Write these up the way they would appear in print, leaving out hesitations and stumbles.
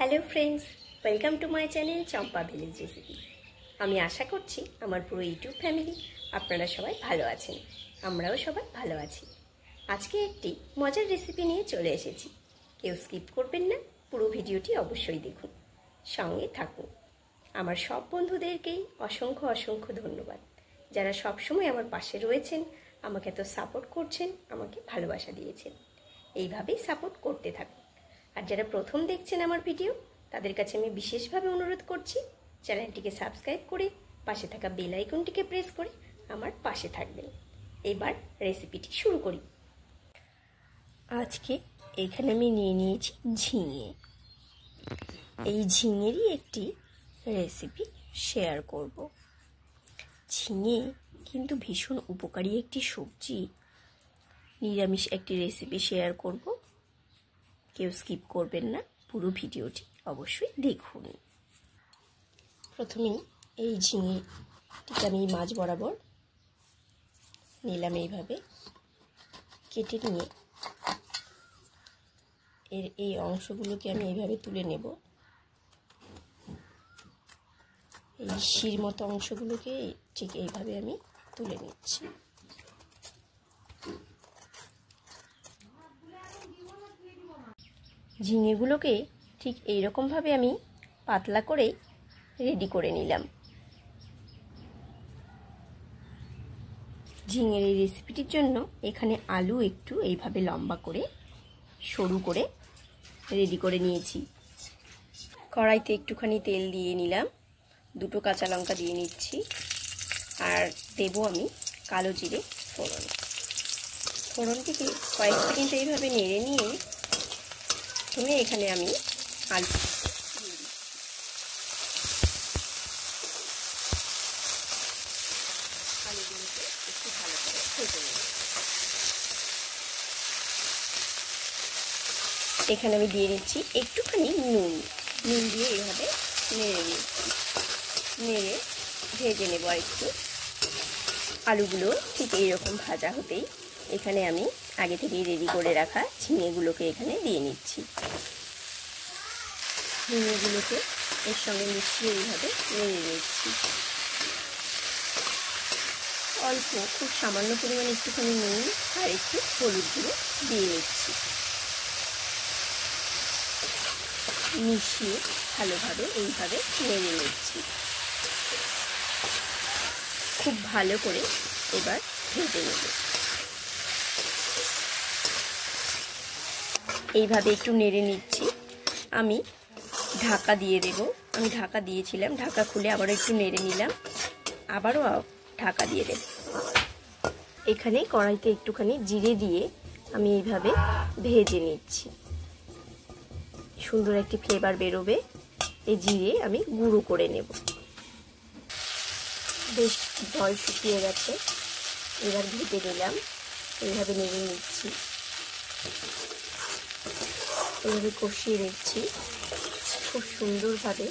Hello friends, welcome to my channel Champa village recipe. আমি আশা করছি আমার পুরো ইউটিউব ফ্যামিলি আপনারা সবাই ভালো আছেন, আমরাও সবাই ভালো আছি। আজকে একটি মজার রেসিপি নিয়ে চলে এসেছি। কেউ স্কিপ করবেন না, পুরো ভিডিওটি অবশ্যই দেখুন, সঙ্গে থাকুন। আমার সব বন্ধুদেরকেই অসংখ্য অসংখ্য ধন্যবাদ, যারা সবসময় আমার পাশে রয়েছেন, আমাকে এত সাপোর্ট করছেন, আমাকে ভালোবাসা দিয়েছেন। এইভাবেই সাপোর্ট করতে থাকুন। আর যারা প্রথম দেখছেন আমার ভিডিও, তাদের কাছে আমি বিশেষভাবে অনুরোধ করছি চ্যানেলটিকে সাবস্ক্রাইব করে পাশে থাকা বেল আইকনটিকে প্রেস করে আমার পাশে থাকবেন। এবার রেসিপিটি শুরু করি। আজকে এখানে আমি নিয়ে নিয়েছি ঝিঙে। এই ঝিঙেরই একটি রেসিপি শেয়ার করব। ঝিঙে কিন্তু ভীষণ উপকারী একটি সবজি। নিরামিষ একটি রেসিপি শেয়ার করব, কেউ স্কিপ করবেন না, পুরো ভিডিওটি অবশ্যই দেখুন। প্রথমেই এই ঝিঙেটিকে আমি মাছ বরাবর নিলাম, এইভাবে কেটে নিয়ে এর এই অংশগুলোকে আমি এইভাবে তুলে নেব। এই শির মতো অংশগুলোকে ঠিক এইভাবে আমি তুলে নিচ্ছি। ঝিঙেগুলোকে ঠিক এইরকমভাবে আমি পাতলা করে রেডি করে নিলাম। ঝিঙের এই রেসিপিটির জন্য এখানে আলু একটু এইভাবে লম্বা করে সরু করে রেডি করে নিয়েছি। কড়াইতে একটুখানি তেল দিয়ে নিলাম, দুটো কাঁচা লঙ্কা দিয়ে নিচ্ছি, আর দেব আমি কালো জিরে ফোড়ন। ফোড়নটিকে কয়েক সেকেন্ড এইভাবে নেড়ে নিয়ে এখানে আমি আলু আলুগুলোকে একটু ভালো করে ভেজে নেব। এখানে আমি দিয়ে নিচ্ছি একটুখানি নুন দিয়ে এইভাবে নেড়ে ভেজে নেব। আর একটু আলুগুলো ঠিক এইরকম ভাজা হতেই এখানে আমি আগে থেকেই রেডি করে রাখা ঝিঙেগুলোকে এখানে দিয়ে নিচ্ছি। ঝিঙেগুলোকে এর সঙ্গে মিশিয়ে এইভাবে নেড়ে নিচ্ছি। অল্প, খুব সামান্য পরিমাণে একটুখানি নুন আর একটু হলুদ গুঁড়ো দিয়ে নিচ্ছি। মিশিয়ে ভালোভাবে এইভাবে নেড়ে নিচ্ছি। খুব ভালো করে এবার ভেজে নেব। এইভাবে একটু নেড়ে নিচ্ছি। আমি ঢাকা দিয়ে দেব। আমি ঢাকা দিয়েছিলাম, ঢাকা খুলে আবারও একটু নেড়ে নিলাম, আবারও ঢাকা দিয়ে দেব। এখানে কড়াইতে একটুখানি জিরে দিয়ে আমি এইভাবে ভেজে নিচ্ছি। সুন্দর একটি ফ্লেভার বেরোবে। এই জিরে আমি গুঁড়ো করে নেব। বেশ জল শুকিয়ে গেছে, এবার ভেজে নিলাম, এইভাবে নেড়ে নিচ্ছি, এইভাবে কষিয়ে নিচ্ছি। খুব সুন্দরভাবে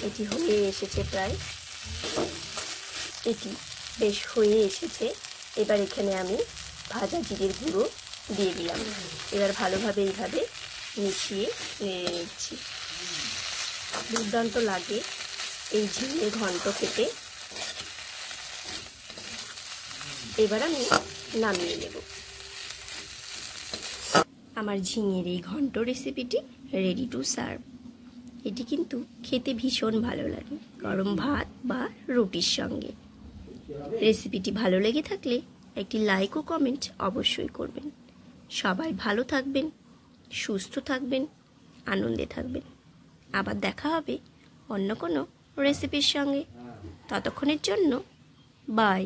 এটি হয়ে এসেছে, প্রায় এটি বেশ হয়ে এসেছে। এবার এখানে আমি ভাজা জিরের গুঁড়ো দিয়ে দিলাম। এবার ভালোভাবে এইভাবে মিশিয়ে নেড়ে নিচ্ছি। দুর্দান্ত লাগে এই ঝিঙে ঘন্ট খেতে। এবার আমি নামিয়ে নেব। আমার ঝিঙের এই ঘন্ট রেসিপিটি রেডি টু সার্ভ। এটি কিন্তু খেতে ভীষণ ভালো লাগে গরম ভাত বা রুটির সঙ্গে। রেসিপিটি ভালো লেগে থাকলে একটি লাইক ও কমেন্ট অবশ্যই করবেন। সবাই ভালো থাকবেন, সুস্থ থাকবেন, আনন্দে থাকবেন। আবার দেখা হবে অন্য কোনো রেসিপির সঙ্গে। ততক্ষণের জন্য বাই।